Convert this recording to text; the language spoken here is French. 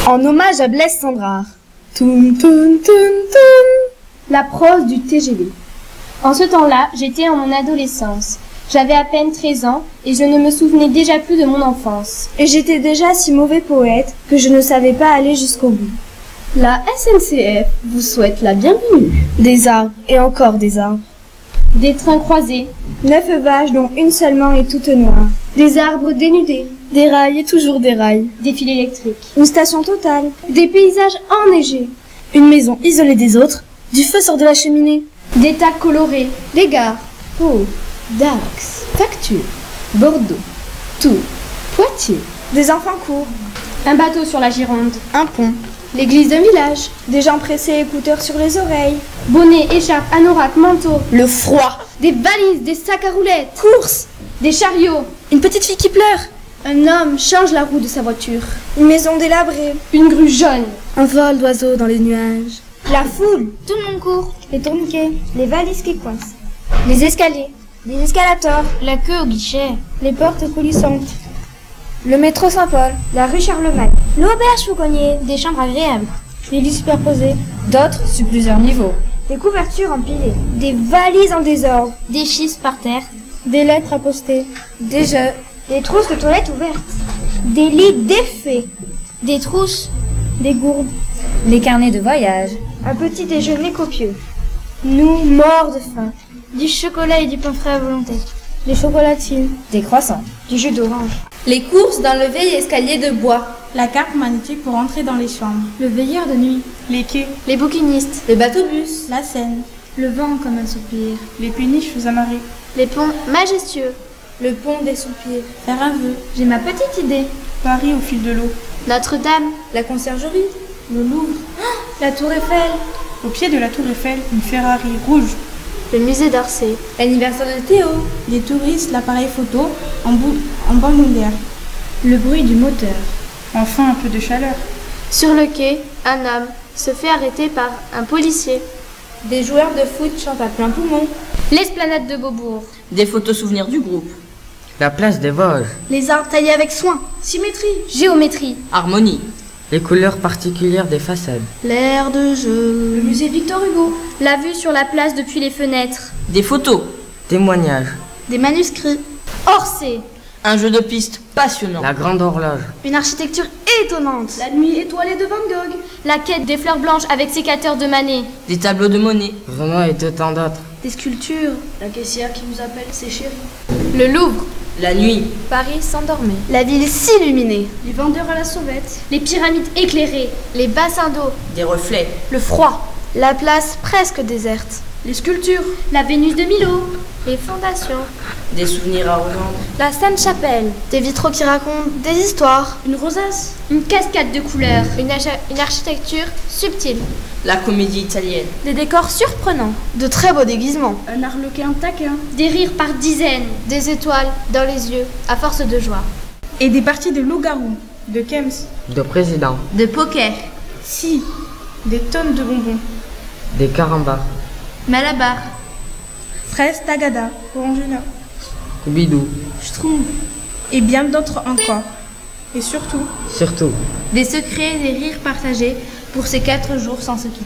En hommage à Blaise Cendrars. Toum, toum, toum, toum. La prose du TGV. En ce temps-là, j'étais en mon adolescence. J'avais à peine 13 ans et je ne me souvenais déjà plus de mon enfance. Et j'étais déjà si mauvais poète que je ne savais pas aller jusqu'au bout. La SNCF vous souhaite la bienvenue. Des arbres et encore des arbres. Des trains croisés. 9 vaches dont une seulement est toute noire. Des arbres dénudés. Des rails et toujours des rails. Des fils électriques. Une station totale. Des paysages enneigés. Une maison isolée des autres. Du feu sort de la cheminée. Des tas colorés. Des gares. Pau, Dax, Facture, Bordeaux, Tours, Poitiers. Des enfants courent. Un bateau sur la Gironde. Un pont. L'église d'un village. Des gens pressés, écouteurs sur les oreilles. Bonnets, écharpes, anoraks, manteaux. Le froid. Des valises, des sacs à roulettes. Course. Des chariots. Une petite fille qui pleure. Un homme change la roue de sa voiture. Une maison délabrée. Une grue jaune. Un vol d'oiseaux dans les nuages. La foule. Tout le monde court. Les tourniquets. Les valises qui coincent. Les escaliers. Les escalators. La queue au guichet. Les portes coulissantes. Le métro Saint-Paul. La rue Charlemagne. L'auberge Fauconnier. Des chambres agréables. Les lits superposés. D'autres sur plusieurs niveaux. Des couvertures empilées. Des valises en désordre. Des schistes par terre. Des lettres à poster. Des jeux. Des trousses de toilettes ouvertes. Des lits défaits. Des trousses. Des gourdes. Les carnets de voyage. Un petit déjeuner copieux. Nous, morts de faim. Du chocolat et du pain frais à volonté. Des chocolatines. Des croissants. Du jus d'orange. Les courses dans le vieil escalier de bois. La carte magnétique pour entrer dans les chambres. Le veilleur de nuit. Les quais. Les bouquinistes. Les bateaux-bus. La Seine. Le vent comme un soupir. Les péniches aux amarrés. Les ponts majestueux. Le pont des soupirs. Faire un vœu. J'ai ma petite idée. Paris au fil de l'eau. Notre-Dame. La conciergerie. Le Louvre. La tour Eiffel. Au pied de la tour Eiffel, une Ferrari rouge. Le musée d'Orsay. L'anniversaire de Théo. Les touristes, l'appareil photo en bandoulière. Le bruit du moteur. Enfin un peu de chaleur. Sur le quai, un homme se fait arrêter par un policier. Des joueurs de foot chantent à plein poumon. L'esplanade de Beaubourg. Des photos souvenirs du groupe. La place des Vosges. Les arbres taillés avec soin. Symétrie. Géométrie. Harmonie. Les couleurs particulières des façades. L'air de jeu. Le musée Victor Hugo. La vue sur la place depuis les fenêtres. Des photos. Témoignages. Des manuscrits. Orsay. Un jeu de piste passionnant. La grande horloge. Une architecture étonnante. La nuit étoilée de Van Gogh. La quête des fleurs blanches avec sécateurs de Manet. Des tableaux de Monet. Renoir et tant d'autres. Des sculptures. La caissière qui vous appelle ses chéris. Le Louvre. La nuit. Paris s'endormait. La ville s'illuminait. Les vendeurs à la sauvette. Les pyramides éclairées. Les bassins d'eau. Des reflets. Le froid. La place presque déserte. Les sculptures. La Vénus de Milo. Les fondations. Des souvenirs à revendre. La Sainte-Chapelle. Des vitraux qui racontent des histoires. Une rosace. Une cascade de couleurs. Une architecture subtile. La comédie italienne. Des décors surprenants. De très beaux déguisements. Un arlequin taquin. Des rires par dizaines. Des étoiles dans les yeux, à force de joie. Et des parties de loup-garou. De Kems. De président. De poker. Si. Des tonnes de bonbons. Des carambars. Malabar. Fraises Tagada. Orangina. Bidou. Schtroumpf. Et bien d'autres encore. Et surtout, Surtout. Des secrets et des rires partagés pour ces 4 jours sans se quitter.